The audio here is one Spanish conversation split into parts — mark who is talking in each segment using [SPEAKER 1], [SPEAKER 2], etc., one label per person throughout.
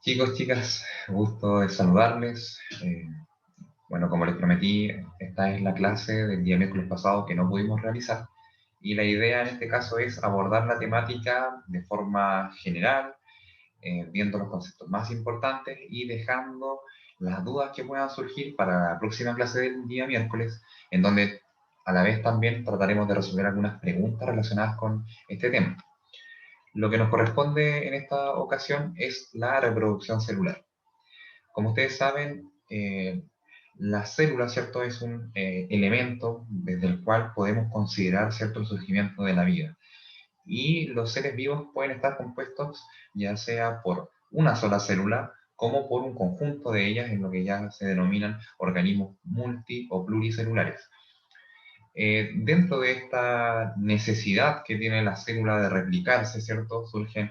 [SPEAKER 1] Chicos, chicas, gusto de saludarles. Bueno, como les prometí, esta es la clase del día miércoles pasado que no pudimos realizar. Y la idea en este caso es abordar la temática de forma general, viendo los conceptos más importantes y dejando las dudas que puedan surgir para la próxima clase del día miércoles, en donde a la vez también trataremos de resolver algunas preguntas relacionadas con este tema. Lo que nos corresponde en esta ocasión es la reproducción celular. Como ustedes saben, la célula, ¿cierto?, es un elemento desde el cual podemos considerar, ¿cierto?, el surgimiento de la vida. Y los seres vivos pueden estar compuestos ya sea por una sola célula, como por un conjunto de ellas, en lo que ya se denominan organismos multi o pluricelulares. Dentro de esta necesidad que tiene la célula de replicarse, ¿cierto?, surgen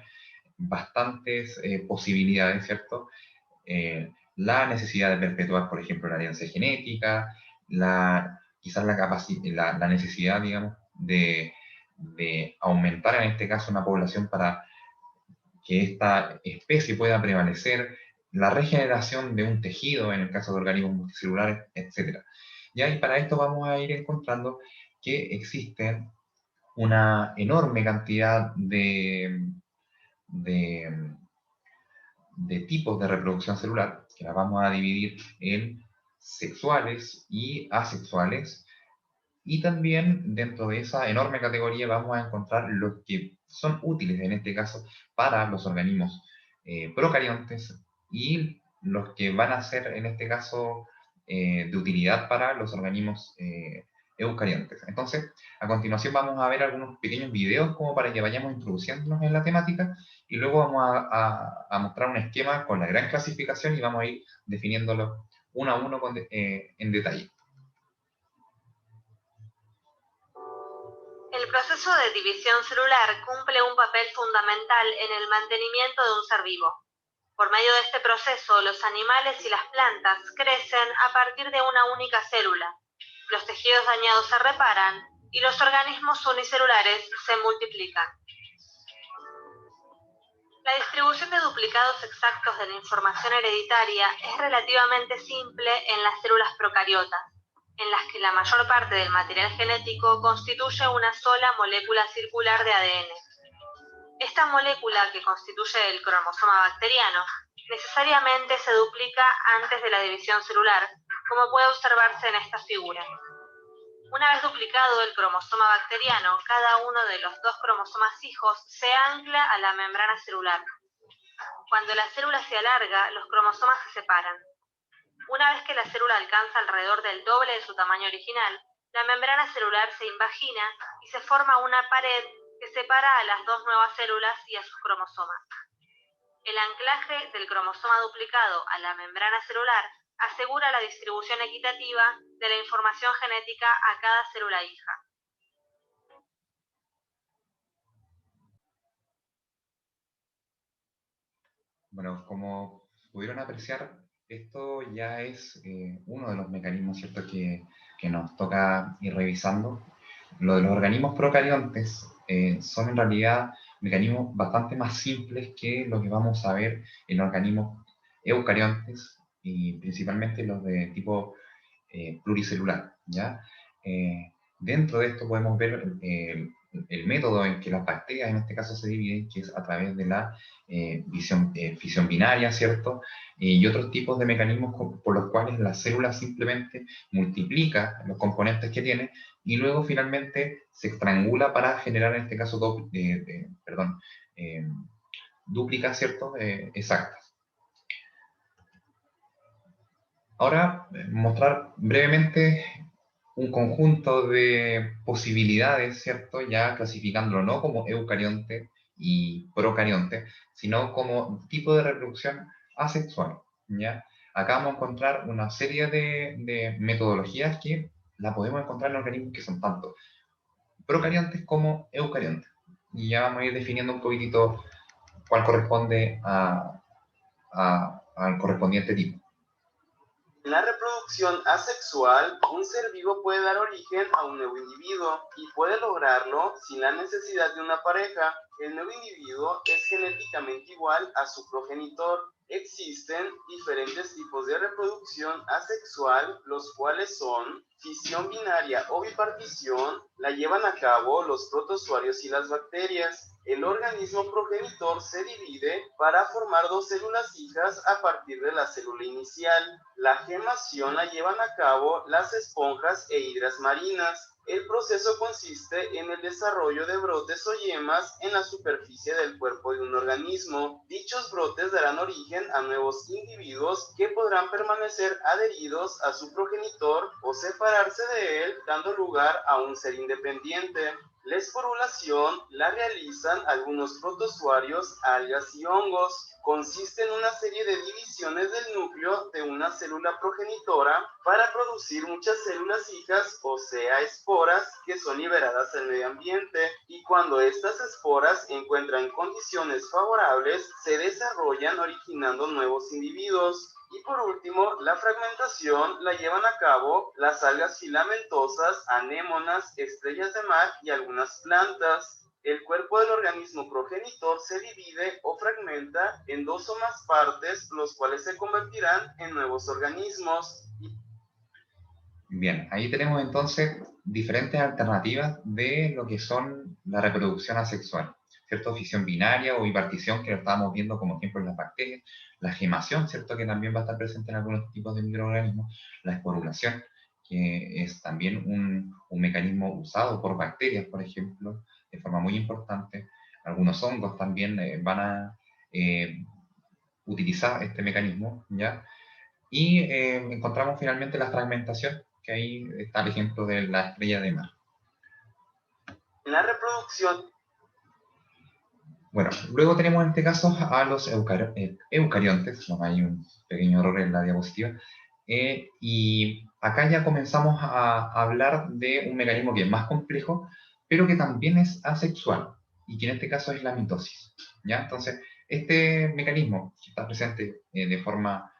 [SPEAKER 1] bastantes posibilidades, ¿cierto? La necesidad de perpetuar, por ejemplo, la herencia genética, quizás la necesidad, digamos, de aumentar en este caso una población para que esta especie pueda prevalecer, la regeneración de un tejido en el caso de organismos multicelulares, etc. ¿Ya? Y para esto vamos a ir encontrando que existen una enorme cantidad de de tipos de reproducción celular, que las vamos a dividir en sexuales y asexuales, y también dentro de esa enorme categoría vamos a encontrar los que son útiles en este caso para los organismos procariontes y los que van a ser en este caso de utilidad para los organismos eucariontes. Entonces, a continuación vamos a ver algunos pequeños videos como para que vayamos introduciéndonos en la temática y luego vamos a mostrar un esquema con la gran clasificación y vamos a ir definiéndolo uno a uno en detalle.
[SPEAKER 2] El proceso de división celular cumple un papel fundamental en el mantenimiento de un ser vivo. Por medio de este proceso, los animales y las plantas crecen a partir de una única célula. Los tejidos dañados se reparan y los organismos unicelulares se multiplican. La distribución de duplicados exactos de la información hereditaria es relativamente simple en las células procariotas, en las que la mayor parte del material genético constituye una sola molécula circular de ADN. Esta molécula, que constituye el cromosoma bacteriano, necesariamente se duplica antes de la división celular, como puede observarse en esta figura. Una vez duplicado el cromosoma bacteriano, cada uno de los dos cromosomas hijos se ancla a la membrana celular. Cuando la célula se alarga, los cromosomas se separan. Una vez que la célula alcanza alrededor del doble de su tamaño original, la membrana celular se invagina y se forma una pared que separa a las dos nuevas células y a sus cromosomas. El anclaje del cromosoma duplicado a la membrana celular asegura la distribución equitativa de la información genética a cada célula hija.
[SPEAKER 1] Bueno, como pudieron apreciar, esto ya es uno de los mecanismos, ¿cierto?, que nos toca ir revisando. Lo de los organismos procariontes son en realidad mecanismos bastante más simples que lo que vamos a ver en organismos eucariontes y principalmente los de tipo pluricelular, ¿ya? Dentro de esto podemos ver el método en que las bacterias en este caso se dividen, que es a través de la fisión binaria, ¿cierto? Y otros tipos de mecanismos por los cuales la célula simplemente multiplica los componentes que tiene y luego finalmente se estrangula para generar en este caso dúplicas, ¿cierto? Exactas. Ahora, mostrar brevemente un conjunto de posibilidades, ¿cierto? Ya clasificándolo no como eucarionte y procarionte, sino como tipo de reproducción asexual, ¿ya? Acá vamos a encontrar una serie de metodologías que la podemos encontrar en organismos que son tanto procariontes como eucariontes. Y ya vamos a ir definiendo un poquitito cuál corresponde al correspondiente tipo.
[SPEAKER 3] En la reproducción asexual, un ser vivo puede dar origen a un nuevo individuo y puede lograrlo sin la necesidad de una pareja el nuevo individuo es genéticamente igual a su progenitor. Existen diferentes tipos de reproducción asexual, los cuales son fisión binaria o bipartición, la llevan a cabo los protozoarios y las bacterias. El organismo progenitor se divide para formar dos células hijas a partir de la célula inicial. La gemación la llevan a cabo las esponjas e hidras marinas. El proceso consiste en el desarrollo de brotes o yemas en la superficie del cuerpo de un organismo. Dichos brotes darán origen a nuevos individuos que podrán permanecer adheridos a su progenitor o separarse de él, dando lugar a un ser independiente. La esporulación la realizan algunos protozoarios, algas y hongos. Consiste en una serie de divisiones del núcleo de una célula progenitora para producir muchas células hijas, o sea, esporas, que son liberadas al medio ambiente, y cuando estas esporas encuentran condiciones favorables, se desarrollan originando nuevos individuos. Y por último, la fragmentación la llevan a cabo las algas filamentosas, anémonas, estrellas de mar y algunas plantas. El cuerpo del organismo progenitor se divide o fragmenta en dos o más partes, los cuales se convertirán en nuevos organismos.
[SPEAKER 1] Bien, ahí tenemos entonces diferentes alternativas de lo que son la reproducción asexual, ¿cierto? Fisión binaria o bipartición, que lo estábamos viendo como ejemplo en las bacterias, la gemación, ¿cierto? Que también va a estar presente en algunos tipos de microorganismos, la esporulación, que es también un mecanismo usado por bacterias, por ejemplo, de forma muy importante. Algunos hongos también van a utilizar este mecanismo, ¿ya? Y encontramos finalmente la fragmentación, que ahí está el ejemplo de la estrella de mar.
[SPEAKER 3] La reproducción.
[SPEAKER 1] Bueno, luego tenemos en este caso a los eucariontes, no, hay un pequeño error en la diapositiva, y acá ya comenzamos a hablar de un mecanismo que es más complejo, pero que también es asexual, y que en este caso es la mitosis, ¿ya? Entonces, este mecanismo que está presente de forma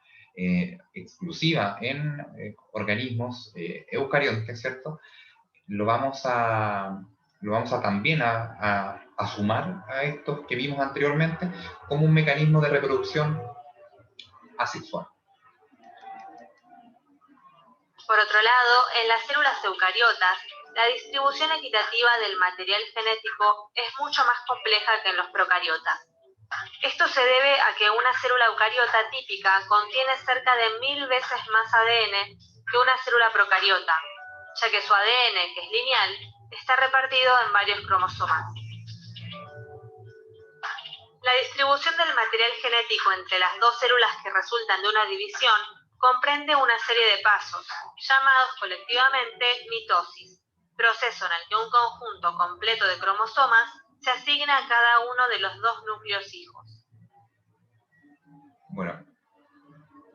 [SPEAKER 1] exclusiva en organismos eucariontes, ¿cierto? Lo vamos a también a sumar a estos que vimos anteriormente como un mecanismo de reproducción asexual.
[SPEAKER 2] Por otro lado, en las células eucariotas, la distribución equitativa del material genético es mucho más compleja que en los procariotas. Esto se debe a que una célula eucariota típica contiene cerca de 1000 veces más ADN que una célula procariota, ya que su ADN, que es lineal, está repartido en varios cromosomas. La distribución del material genético entre las dos células que resultan de una división comprende una serie de pasos, llamados colectivamente mitosis, proceso en el que un conjunto completo de cromosomas se asigna a cada uno de los dos núcleos hijos.
[SPEAKER 1] Bueno,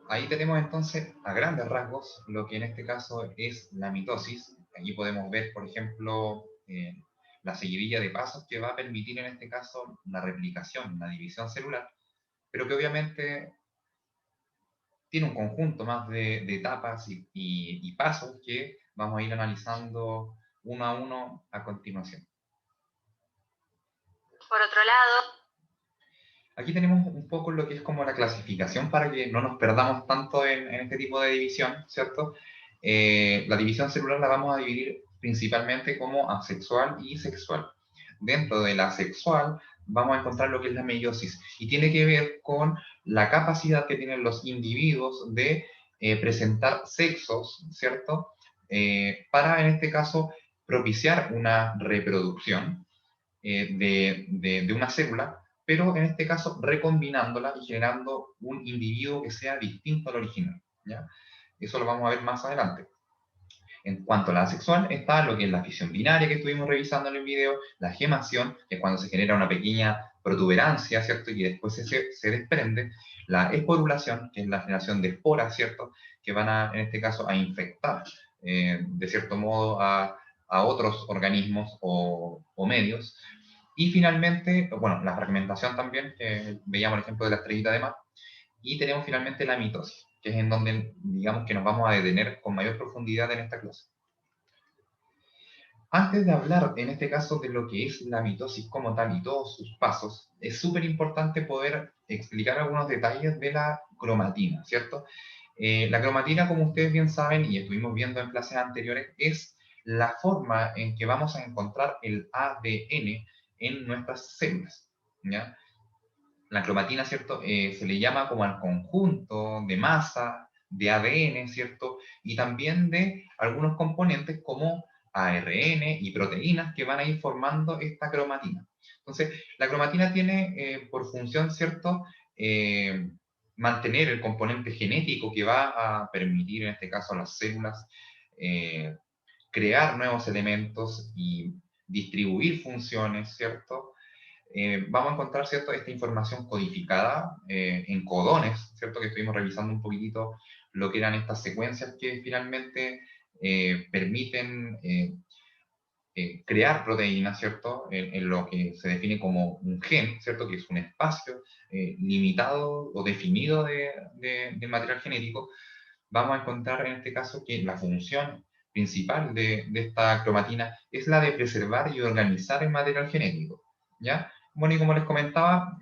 [SPEAKER 1] ahí tenemos entonces a grandes rasgos lo que en este caso es la mitosis. Aquí podemos ver, por ejemplo, la seguidilla de pasos que va a permitir en este caso la replicación, la división celular, pero que obviamente tiene un conjunto más de etapas y pasos que vamos a ir analizando uno a uno a continuación.
[SPEAKER 2] Por otro lado,
[SPEAKER 1] aquí tenemos un poco lo que es como la clasificación para que no nos perdamos tanto en este tipo de división, ¿cierto? La división celular la vamos a dividir principalmente como asexual y sexual. Dentro de la sexual vamos a encontrar lo que es la meiosis y tiene que ver con la capacidad que tienen los individuos de presentar sexos, ¿cierto? Para, en este caso, propiciar una reproducción de una célula, pero en este caso recombinándola y generando un individuo que sea distinto al original, ¿ya? Eso lo vamos a ver más adelante. En cuanto a la asexual, está lo que es la fisión binaria que estuvimos revisando en el video, la gemación, que es cuando se genera una pequeña protuberancia, ¿cierto? Y después se desprende, la esporulación, que es la generación de esporas, ¿cierto? Que van a, en este caso, a infectar, de cierto modo, a otros organismos o medios. Y finalmente, bueno, la fragmentación también, que veíamos el ejemplo de la estrellita de mar. Y tenemos finalmente la mitosis, que es en donde, digamos, que nos vamos a detener con mayor profundidad en esta clase. Antes de hablar, en este caso, de lo que es la mitosis como tal y todos sus pasos, es súper importante poder explicar algunos detalles de la cromatina, ¿cierto? La cromatina, como ustedes bien saben, y estuvimos viendo en clases anteriores, es la forma en que vamos a encontrar el ADN en nuestras células, ¿ya? La cromatina, ¿cierto? Se le llama como al conjunto de masa, de ADN, ¿cierto? Y también de algunos componentes como ARN y proteínas que van a ir formando esta cromatina. Entonces, la cromatina tiene por función, ¿cierto? Mantener el componente genético que va a permitir, en este caso, a las células eh, crear nuevos elementos y distribuir funciones, ¿cierto? Vamos a encontrar, ¿cierto?, esta información codificada en codones, ¿cierto?, que estuvimos revisando un poquitito lo que eran estas secuencias que finalmente permiten crear proteínas, ¿cierto?, en lo que se define como un gen, ¿cierto?, que es un espacio limitado o definido de material genético. Vamos a encontrar en este caso que la función principal de esta cromatina es la de preservar y organizar el material genético, ¿ya? Bueno, y como les comentaba,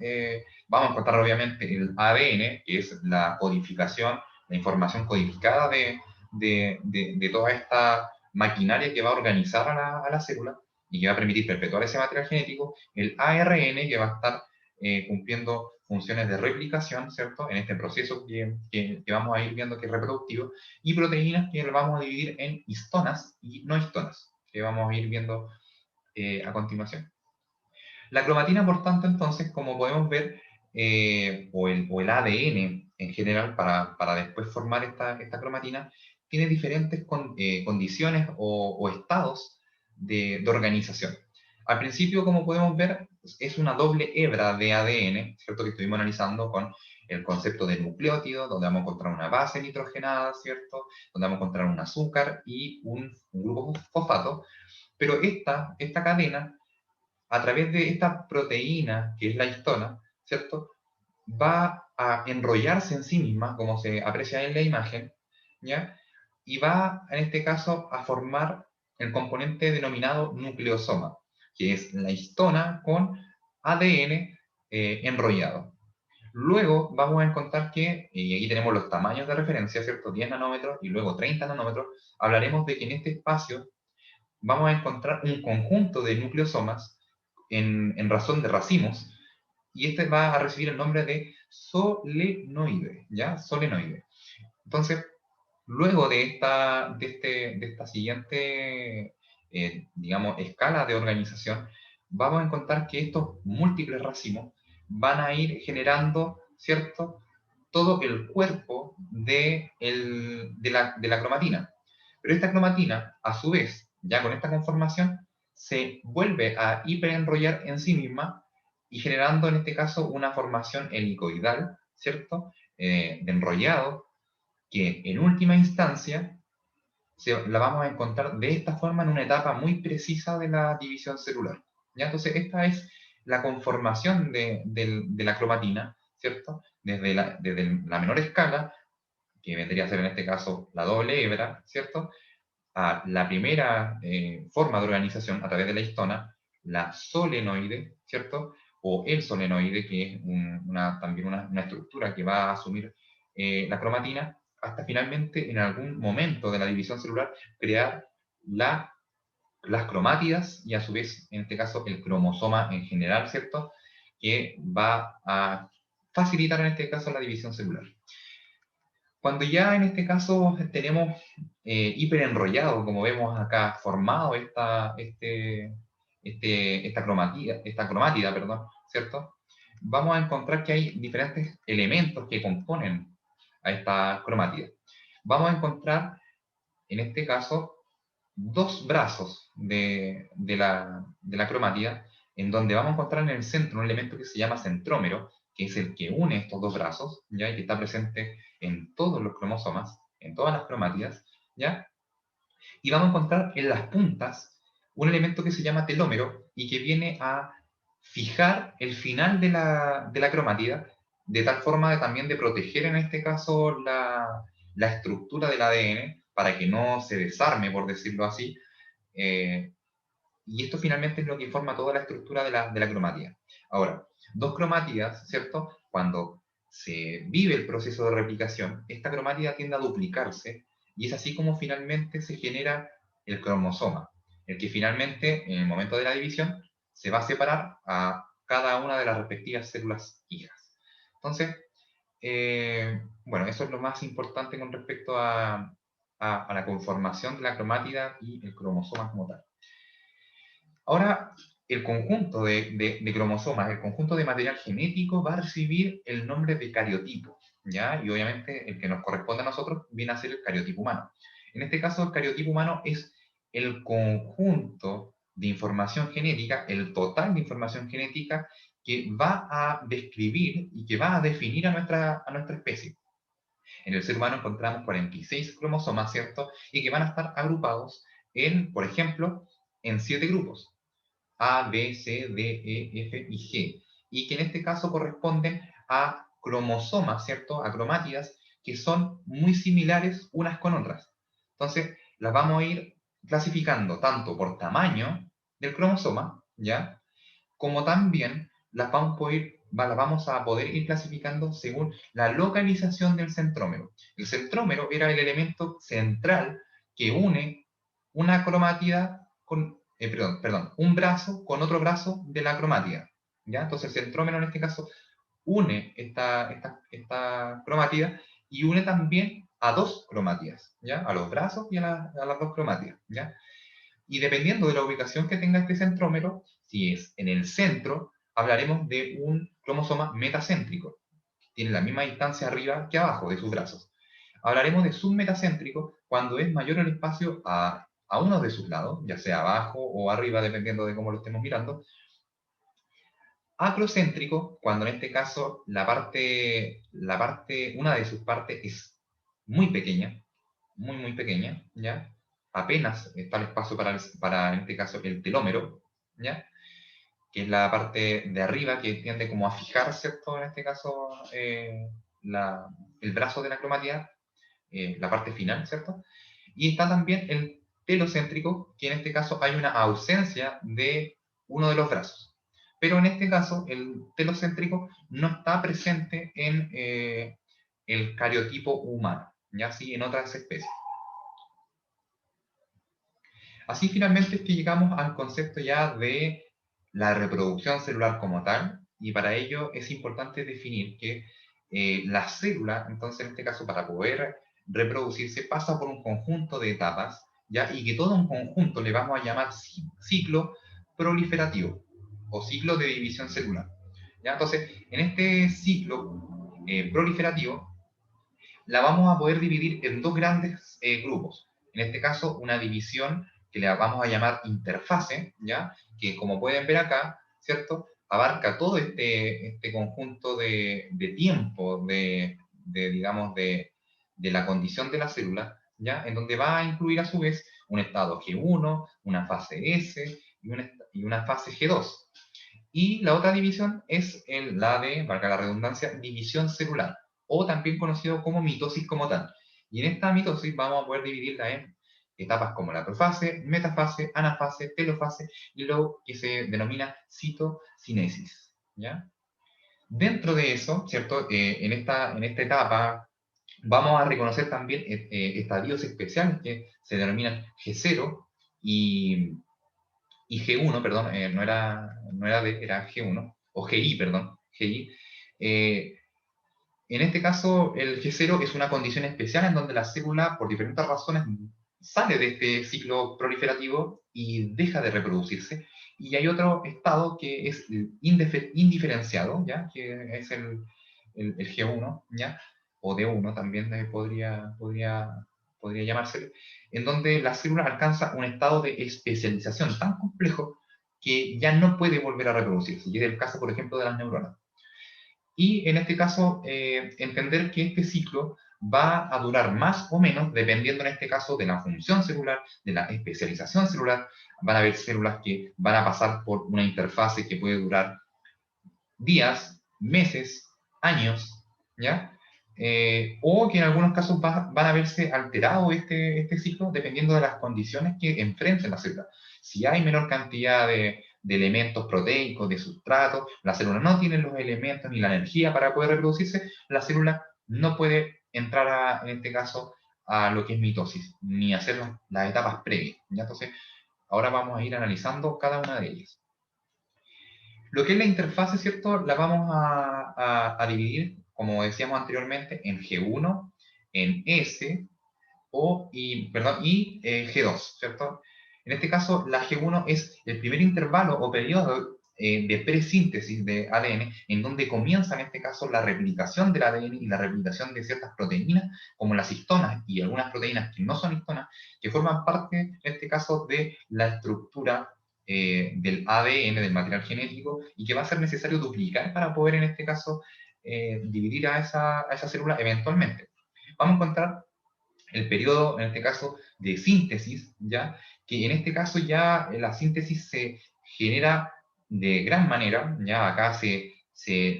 [SPEAKER 1] vamos a encontrar obviamente el ADN, que es la codificación, la información codificada de toda esta maquinaria que va a organizar a la célula y que va a permitir perpetuar ese material genético, el ARN, que va a estar cumpliendo funciones de replicación, ¿cierto? En este proceso que vamos a ir viendo que es reproductivo, y proteínas que vamos a dividir en histonas y no histonas, que vamos a ir viendo a continuación. La cromatina, por tanto, entonces, como podemos ver, o el ADN en general, para después formar esta cromatina, tiene diferentes condiciones o estados de organización. Al principio, como podemos ver, es una doble hebra de ADN, ¿cierto? Que estuvimos analizando con el concepto de nucleótido, donde vamos a encontrar una base nitrogenada, ¿cierto? Donde vamos a encontrar un azúcar y un grupo fosfato. Pero esta cadena, a través de esta proteína, que es la histona, ¿cierto?, va a enrollarse en sí misma, como se aprecia en la imagen, ¿ya? Y va, en este caso, a formar el componente denominado nucleosoma, que es la histona con ADN enrollado. Luego vamos a encontrar que, y aquí tenemos los tamaños de referencia, ¿cierto? 10 nanómetros y luego 30 nanómetros, hablaremos de que en este espacio vamos a encontrar un conjunto de nucleosomas en razón de racimos, y este va a recibir el nombre de solenoide, ¿ya? Solenoide. Entonces, luego de esta siguiente, digamos, escala de organización, vamos a encontrar que estos múltiples racimos van a ir generando, ¿cierto?, todo el cuerpo de la cromatina. Pero esta cromatina, a su vez, ya con esta conformación, se vuelve a hiperenrollar en sí misma y generando en este caso una formación helicoidal, ¿cierto?, de enrollado, que en última instancia la vamos a encontrar de esta forma en una etapa muy precisa de la división celular. ¿Ya? Entonces, esta es la conformación de la cromatina, ¿cierto? Desde la menor escala, que vendría a ser en este caso la doble hebra, ¿cierto?, a la primera forma de organización a través de la histona, la solenoide, ¿cierto? O el solenoide, que es también una estructura que va a asumir la cromatina, hasta finalmente, en algún momento de la división celular, crear las cromátidas y a su vez, en este caso, el cromosoma en general, ¿cierto? Que va a facilitar en este caso la división celular. Cuando ya en este caso tenemos hiperenrollado, como vemos acá, formado esta cromátida, perdón, ¿cierto? Vamos a encontrar que hay diferentes elementos que componen a esta cromátida. Vamos a encontrar, en este caso, dos brazos de la cromátida, en donde vamos a encontrar en el centro un elemento que se llama centrómero, que es el que une estos dos brazos, ¿ya? Y que está presente en todos los cromosomas, en todas las cromátidas, ¿ya? Y vamos a encontrar en las puntas un elemento que se llama telómero y que viene a fijar el final de la cromátida, de tal forma también de proteger en este caso la estructura del ADN para que no se desarme, por decirlo así, y esto finalmente es lo que forma toda la estructura de la cromatida. Ahora, dos cromátidas, ¿cierto? Cuando se vive el proceso de replicación, esta cromátida tiende a duplicarse, y es así como finalmente se genera el cromosoma, el que finalmente, en el momento de la división, se va a separar a cada una de las respectivas células hijas. Entonces, bueno, eso es lo más importante con respecto a la conformación de la cromátida y el cromosoma como tal. Ahora, el conjunto de cromosomas, el conjunto de material genético va a recibir el nombre de cariotipo, ¿ya? Y obviamente el que nos corresponde a nosotros viene a ser el cariotipo humano. En este caso, el cariotipo humano es el conjunto de información genética, el total de información genética que va a describir y que va a definir a nuestra especie. En el ser humano encontramos 46 cromosomas, ¿cierto? Y que van a estar agrupados en, por ejemplo, en 7 grupos. A, B, C, D, E, F y G. Y que en este caso corresponden a cromosomas, ¿cierto? A cromátidas que son muy similares unas con otras. Entonces, las vamos a ir clasificando tanto por tamaño del cromosoma, ¿ya? Como también las vamos a poder ir clasificando según la localización del centrómero. El centrómero era el elemento central que une una cromátida con, un brazo con otro brazo de la cromátida, ¿ya? Entonces el centrómero en este caso une esta cromátida y une también a dos cromátidas, ¿ya? A los brazos y a las dos cromátidas, ¿ya? Y dependiendo de la ubicación que tenga este centrómero, si es en el centro, hablaremos de un cromosoma metacéntrico. Tiene la misma distancia arriba que abajo de sus brazos. Hablaremos de submetacéntrico cuando es mayor el espacio a uno de sus lados, ya sea abajo o arriba, dependiendo de cómo lo estemos mirando. Acrocéntrico, cuando en este caso una de sus partes es muy pequeña, muy pequeña, ¿ya? Apenas está el espacio para en este caso, el telómero, ¿ya? Que es la parte de arriba que tiende como a fijar, ¿cierto? En este caso, el brazo de la cromatida, la parte final, ¿cierto? Y está también el telocéntrico, que en este caso hay una ausencia de uno de los brazos. Pero en este caso, el telocéntrico no está presente en el cariotipo humano, ya sí en otras especies. Así finalmente es que llegamos al concepto ya de la reproducción celular como tal, y para ello es importante definir que la célula, entonces en este caso para poder reproducirse, pasa por un conjunto de etapas, ¿ya? Y que todo un conjunto le vamos a llamar ciclo proliferativo o ciclo de división celular, ¿ya? Entonces, en este ciclo proliferativo, la vamos a poder dividir en dos grandes grupos. En este caso, una división que le vamos a llamar interfase, ¿ya? Que como pueden ver acá, ¿cierto? Abarca todo este conjunto de tiempo, digamos, de la condición de la célula, ¿ya? En donde va a incluir a su vez un estado G1, una fase S y una fase G2. Y la otra división es la de, valga la redundancia, división celular, o también conocido como mitosis como tal. Y en esta mitosis vamos a poder dividirla en etapas como la profase, metafase, anafase, telofase y lo que se denomina citocinesis, ¿ya? Dentro de eso, ¿cierto? En esta etapa vamos a reconocer también estadios especiales que se denominan G0 y G1, perdón, no era D, era G1, o GI, perdón, GI. En este caso, el G0 es una condición especial en donde la célula, por diferentes razones, sale de este ciclo proliferativo y deja de reproducirse. Y hay otro estado que es indiferenciado, ¿ya? Que es el G1, ¿ya? O D1 también podría llamarse, en donde la célula alcanza un estado de especialización tan complejo que ya no puede volver a reproducirse. Y es el caso, por ejemplo, de las neuronas. Y en este caso, entender que este ciclo va a durar más o menos, dependiendo en este caso de la función celular, de la especialización celular. Van a haber células que van a pasar por una interfase que puede durar días, meses, años, ¿ya? o que en algunos casos van a verse alterado este ciclo dependiendo de las condiciones que enfrenten la célula. Si hay menor cantidad de elementos proteicos, de sustrato, la célula no tiene los elementos ni la energía para poder reproducirse, la célula no puede entrar, en este caso, a lo que es mitosis, ni hacer las etapas previas, ¿ya? Entonces, ahora vamos a ir analizando cada una de ellas. Lo que es la interfase, ¿cierto? La vamos a dividir, como decíamos anteriormente, en G1, en S, y G2, ¿cierto? En este caso, la G1 es el primer intervalo o periodo de presíntesis de ADN, en donde comienza, en este caso, la replicación del ADN y la replicación de ciertas proteínas, como las histonas y algunas proteínas que no son histonas, que forman parte, en este caso, de la estructura del ADN, del material genético, y que va a ser necesario duplicar para poder, en este caso, dividir a esa célula eventualmente. Vamos a encontrar el periodo, en este caso, de síntesis, ¿ya? Que en este caso ya la síntesis se genera de gran manera, ya acá se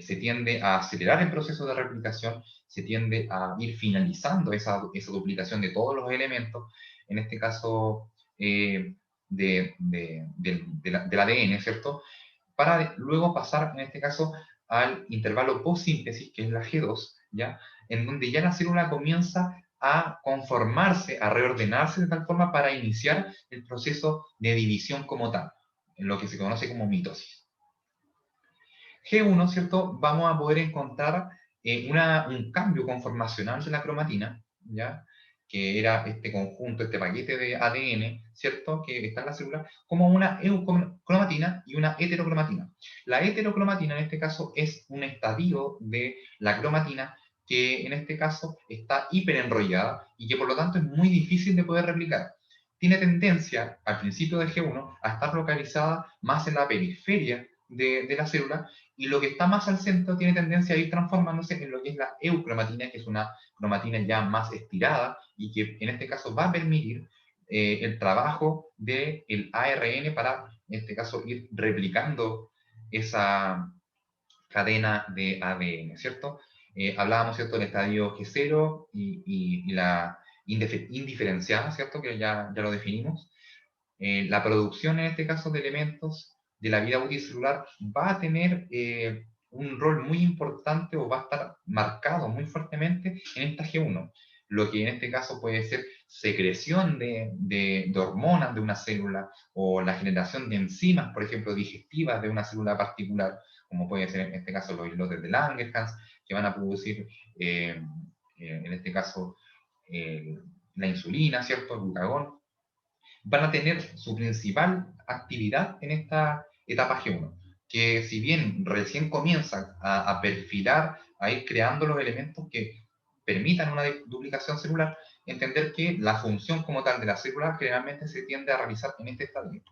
[SPEAKER 1] tiende a acelerar el proceso de replicación, se tiende a ir finalizando esa duplicación de todos los elementos, en este caso del ADN, ¿cierto? Para luego pasar, en este caso, al intervalo postsíntesis, que es la G2, ¿ya? En donde ya la célula comienza a conformarse, a reordenarse de tal forma para iniciar el proceso de división como tal, en lo que se conoce como mitosis. G1, ¿cierto? Vamos a poder encontrar un cambio conformacional de la cromatina, ¿ya? Que era este conjunto, este paquete de ADN, ¿cierto? Que está en la célula, como una eucromatina y una heterocromatina. La heterocromatina, en este caso, es un estadio de la cromatina que, en este caso, está hiperenrollada y que, por lo tanto, es muy difícil de poder replicar. Tiene tendencia, al principio de G1, a estar localizada más en la periferia de la célula, y lo que está más al centro tiene tendencia a ir transformándose en lo que es la eucromatina, que es una cromatina ya más estirada y que en este caso va a permitir el trabajo del ARN para, en este caso, ir replicando esa cadena de ADN, ¿cierto? Hablábamos, ¿cierto?, del estadio G0 y la indiferenciada, ¿cierto?, que ya lo definimos. La producción, en este caso, de elementos de la vida útil celular va a tener un rol muy importante o va a estar marcado muy fuertemente en esta G1, lo que en este caso puede ser secreción de hormonas de una célula o la generación de enzimas, por ejemplo, digestivas de una célula particular, como puede ser en este caso los islotes de Langerhans, que van a producir, en este caso, la insulina, ¿cierto?, el glucagón, van a tener su principal actividad en esta etapa G1, que si bien recién comienza a perfilar, a ir creando los elementos que permitan una duplicación celular, entender que la función como tal de la célula generalmente se tiende a realizar en este estadio.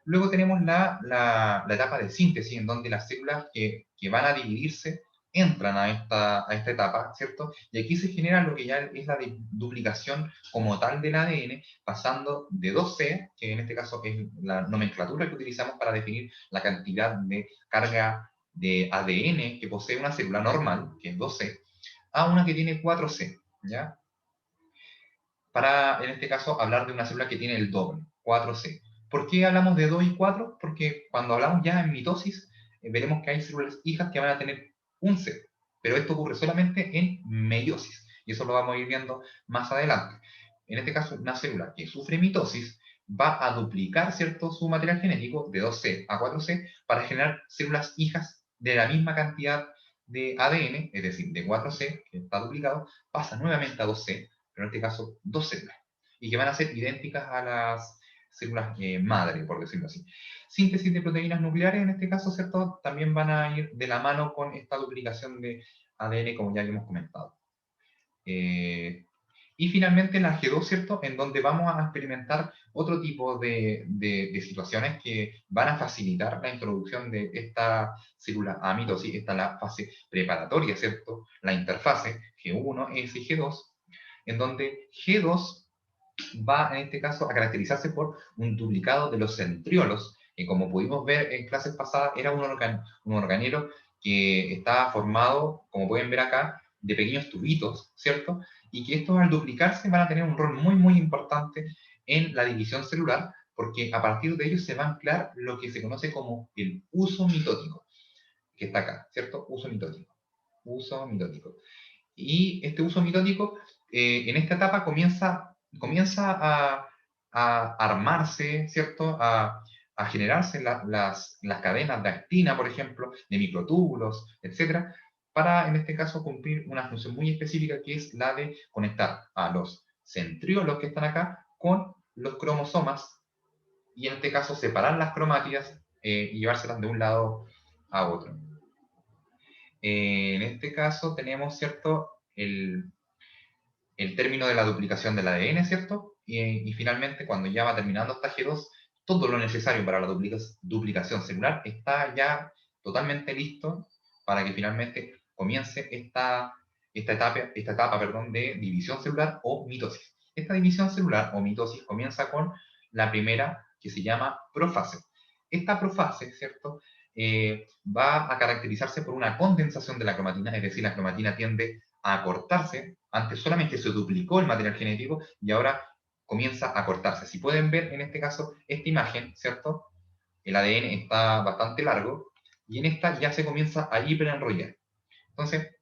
[SPEAKER 1] Luego tenemos la etapa de síntesis, en donde las células que van a dividirse entran a esta etapa, ¿cierto? Y aquí se genera lo que ya es la duplicación como tal del ADN, pasando de 2C, que en este caso es la nomenclatura que utilizamos para definir la cantidad de carga de ADN que posee una célula normal, que es 2C, a una que tiene 4C, ¿ya? Para, en este caso, hablar de una célula que tiene el doble, 4C. ¿Por qué hablamos de 2 y 4? Porque cuando hablamos ya en mitosis, veremos que hay células hijas que van a tener un C, pero esto ocurre solamente en meiosis, y eso lo vamos a ir viendo más adelante. En este caso, una célula que sufre mitosis va a duplicar, ¿cierto?, su material genético de 2C a 4C para generar células hijas de la misma cantidad de ADN, es decir, de 4C, que está duplicado, pasa nuevamente a 2C, pero en este caso 2 células, y que van a ser idénticas a las células madre, por decirlo así. Síntesis de proteínas nucleares, en este caso, ¿cierto?, también van a ir de la mano con esta duplicación de ADN, como ya hemos comentado. Y finalmente la G2, ¿cierto?, en donde vamos a experimentar otro tipo de situaciones que van a facilitar la introducción de esta célula a mitosis. Esta es la fase preparatoria, ¿cierto?, la interfase G1, S y G2, en donde G2 va, en este caso, a caracterizarse por un duplicado de los centriolos, que como pudimos ver en clases pasadas, era un organelo que estaba formado, como pueden ver acá, de pequeños tubitos, ¿cierto? Y que estos al duplicarse van a tener un rol muy, muy importante en la división celular, porque a partir de ellos se va a anclar lo que se conoce como el uso mitótico, que está acá, ¿cierto? Uso mitótico. Uso mitótico. Y este uso mitótico, en esta etapa comienza a armarse, ¿cierto? A generarse las cadenas de actina, por ejemplo, de microtúbulos, etcétera, para, en este caso, cumplir una función muy específica que es la de conectar a los centriolos que están acá con los cromosomas y, en este caso, separar las cromátidas y llevárselas de un lado a otro. En este caso tenemos, ¿cierto?, el término de la duplicación del ADN, ¿cierto? Y finalmente, cuando ya va terminando esta G2, todo lo necesario para la duplicación celular está ya totalmente listo para que finalmente comience esta etapa de división celular o mitosis. Esta división celular o mitosis comienza con la primera, que se llama profase. Esta profase, ¿cierto?, va a caracterizarse por una condensación de la cromatina, es decir, la cromatina tiende a acortarse. Antes solamente se duplicó el material genético y ahora comienza a cortarse. Si pueden ver en este caso esta imagen, ¿cierto? El ADN está bastante largo y en esta ya se comienza a hiperenrollar. Entonces,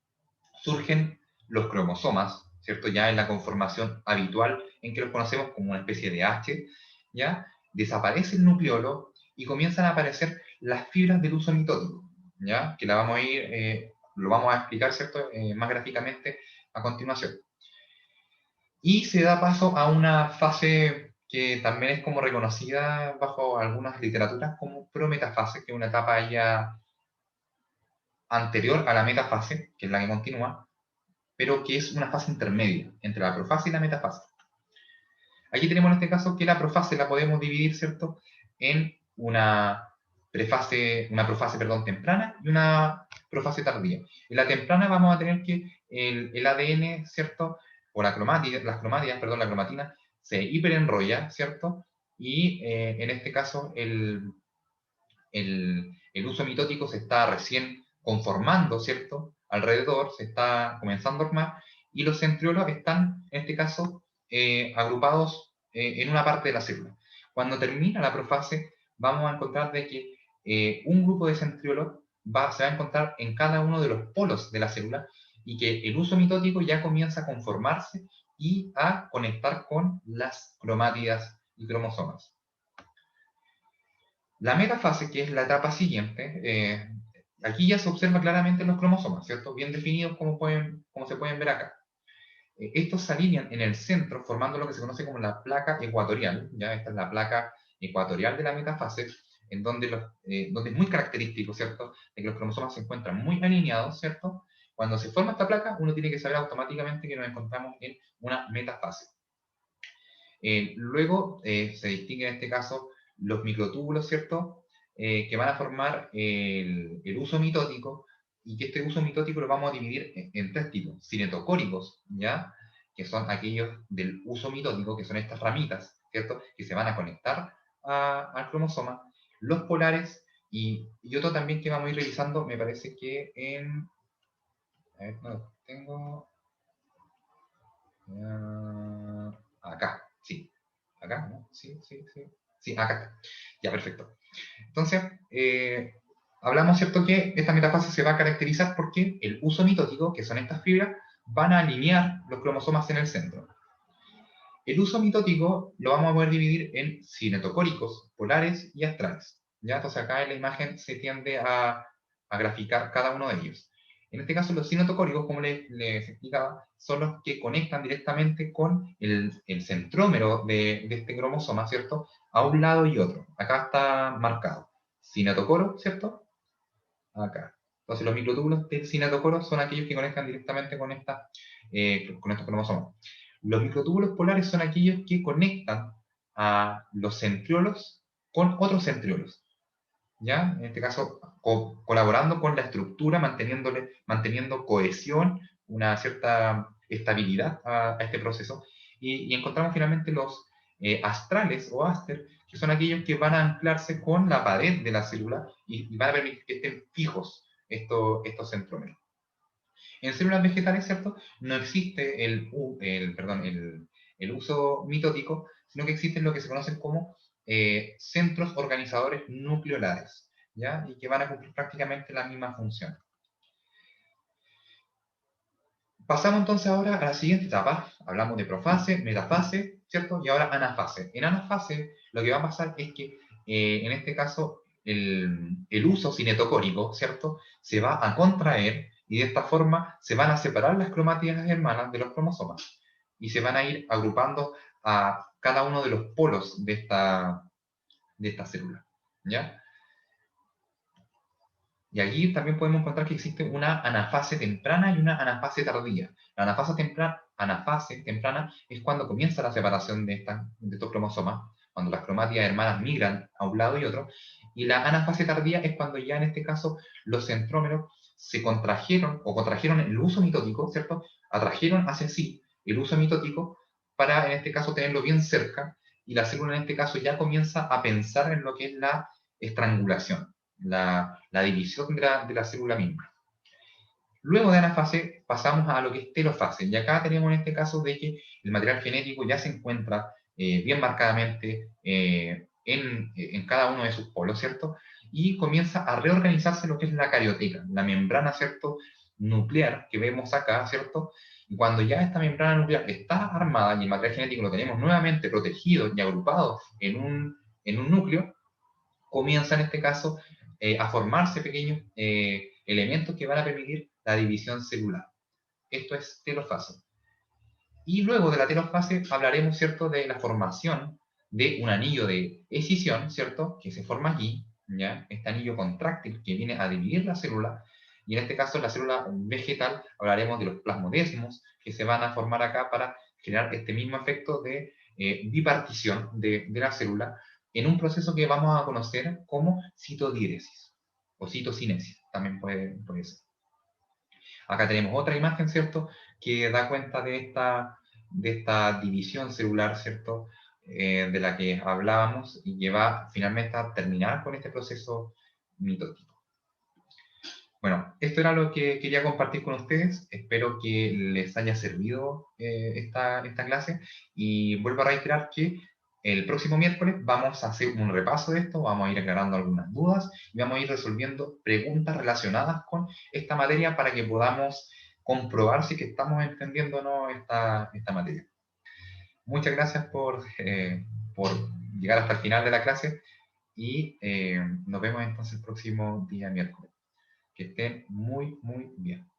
[SPEAKER 1] surgen los cromosomas, ¿cierto? Ya en la conformación habitual en que los conocemos como una especie de H, ¿ya? Desaparece el nucleolo y comienzan a aparecer las fibras del uso mitótico, ¿ya? Que la vamos a ir, lo vamos a explicar, ¿cierto? Más gráficamente a continuación. Y se da paso a una fase que también es como reconocida bajo algunas literaturas como prometafase, que es una etapa ya anterior a la metafase, que es la que continúa, pero que es una fase intermedia entre la profase y la metafase. Aquí tenemos en este caso que la profase la podemos dividir, ¿cierto?, en una profase temprana y una profase tardía. En la temprana vamos a tener que el ADN, ¿cierto?, o la cromatina, se hiperenrolla, ¿cierto? Y en este caso el uso mitótico se está recién conformando, ¿cierto? Alrededor, se está comenzando a armar, y los centriolos están, en este caso, agrupados en una parte de la célula. Cuando termina la profase, vamos a encontrar de que un grupo de centriolos se va a encontrar en cada uno de los polos de la célula, y que el uso mitótico ya comienza a conformarse y a conectar con las cromátidas y cromosomas. La metafase, que es la etapa siguiente, aquí ya se observa claramente los cromosomas, ¿cierto? Bien definidos como se pueden ver acá. Estos se alinean en el centro, formando lo que se conoce como la placa ecuatorial, ¿ya? Esta es la placa ecuatorial de la metafase, en donde es muy característico, ¿cierto?, de que los cromosomas se encuentran muy alineados, ¿cierto? Cuando se forma esta placa, uno tiene que saber automáticamente que nos encontramos en una metafase. Luego se distingue en este caso los microtúbulos, ¿cierto?, que van a formar el uso mitótico, y que este uso mitótico lo vamos a dividir en tres tipos: cinetocóricos, ¿ya?, que son aquellos del uso mitótico, que son estas ramitas, ¿cierto?, que se van a conectar al cromosoma; los polares, y otro también que vamos a ir revisando, me parece que en... A ver, no tengo... acá, sí. Acá, ¿no? Sí, acá está. Ya, perfecto. Entonces, hablamos, ¿cierto?, que esta metafase se va a caracterizar porque el uso mitótico, que son estas fibras, van a alinear los cromosomas en el centro. El uso mitótico lo vamos a poder dividir en cinetocóricos, polares y astrales, ¿ya? Entonces acá en la imagen se tiende a graficar cada uno de ellos. En este caso, los cinetocóricos, como les explicaba, son los que conectan directamente con el centrómero de este cromosoma, ¿cierto?, a un lado y otro. Acá está marcado cinetocoro, ¿cierto?, acá. Entonces los microtúbulos del cinetocoro son aquellos que conectan directamente con estos cromosomas. Los microtúbulos polares son aquellos que conectan a los centriolos con otros centriolos, ¿ya? En este caso, colaborando con la estructura, manteniendo cohesión, una cierta estabilidad a este proceso. Y encontramos finalmente los astrales o áster, que son aquellos que van a anclarse con la pared de la célula y van a permitir que estén fijos estos centrómeros. En células vegetales, ¿cierto? No existe el uso mitótico, sino que existen lo que se conocen como centros organizadores nucleolares, ¿ya? Y que van a cumplir prácticamente la misma función. Pasamos entonces ahora a la siguiente etapa. Hablamos de profase, metafase, ¿cierto? Y ahora anafase. En anafase lo que va a pasar es que, en este caso, el uso cinetocórico, ¿cierto? Se va a contraer y de esta forma se van a separar las cromátidas hermanas de los cromosomas y se van a ir agrupando a cada uno de los polos de esta célula, ¿ya? Y allí también podemos encontrar que existe una anafase temprana y una anafase tardía. La anafase temprana es cuando comienza la separación de estos cromosomas, cuando las cromátidas hermanas migran a un lado y otro. Y la anafase tardía es cuando ya en este caso los centrómeros se contrajeron o contrajeron el uso mitótico, ¿cierto? Atrajeron hacia sí el uso mitótico para en este caso tenerlo bien cerca y la célula en este caso ya comienza a pensar en lo que es la estrangulación, la división de la célula misma. Luego de anafase pasamos a lo que es telofase, y acá tenemos en este caso de que el material genético ya se encuentra bien marcadamente en cada uno de sus polos, ¿cierto? Y comienza a reorganizarse lo que es la carioteca, la membrana, ¿cierto? Nuclear que vemos acá, ¿cierto? Y cuando ya esta membrana nuclear está armada y el material genético lo tenemos nuevamente protegido y agrupado en un núcleo, comienza en este caso a formarse pequeños elementos que van a permitir la división celular. Esto es telofase. Y luego de la telofase hablaremos, ¿cierto?, de la formación de un anillo de escisión, ¿cierto?, que se forma aquí, ¿ya? Este anillo contráctil que viene a dividir la célula, y en este caso en la célula vegetal hablaremos de los plasmodesmos que se van a formar acá para generar este mismo efecto de bipartición de la célula en un proceso que vamos a conocer como citodiéresis o citocinesis, también puede ser. Acá tenemos otra imagen, ¿cierto?, que da cuenta de esta división celular, ¿cierto?, de la que hablábamos y que va finalmente a terminar con este proceso mitótico. Bueno, esto era lo que quería compartir con ustedes. Espero que les haya servido esta clase y vuelvo a reiterar que el próximo miércoles vamos a hacer un repaso de esto, vamos a ir aclarando algunas dudas y vamos a ir resolviendo preguntas relacionadas con esta materia para que podamos comprobar si que estamos entendiendo o no esta materia. Muchas gracias por llegar hasta el final de la clase y nos vemos entonces el próximo día miércoles. Que estén muy, muy bien.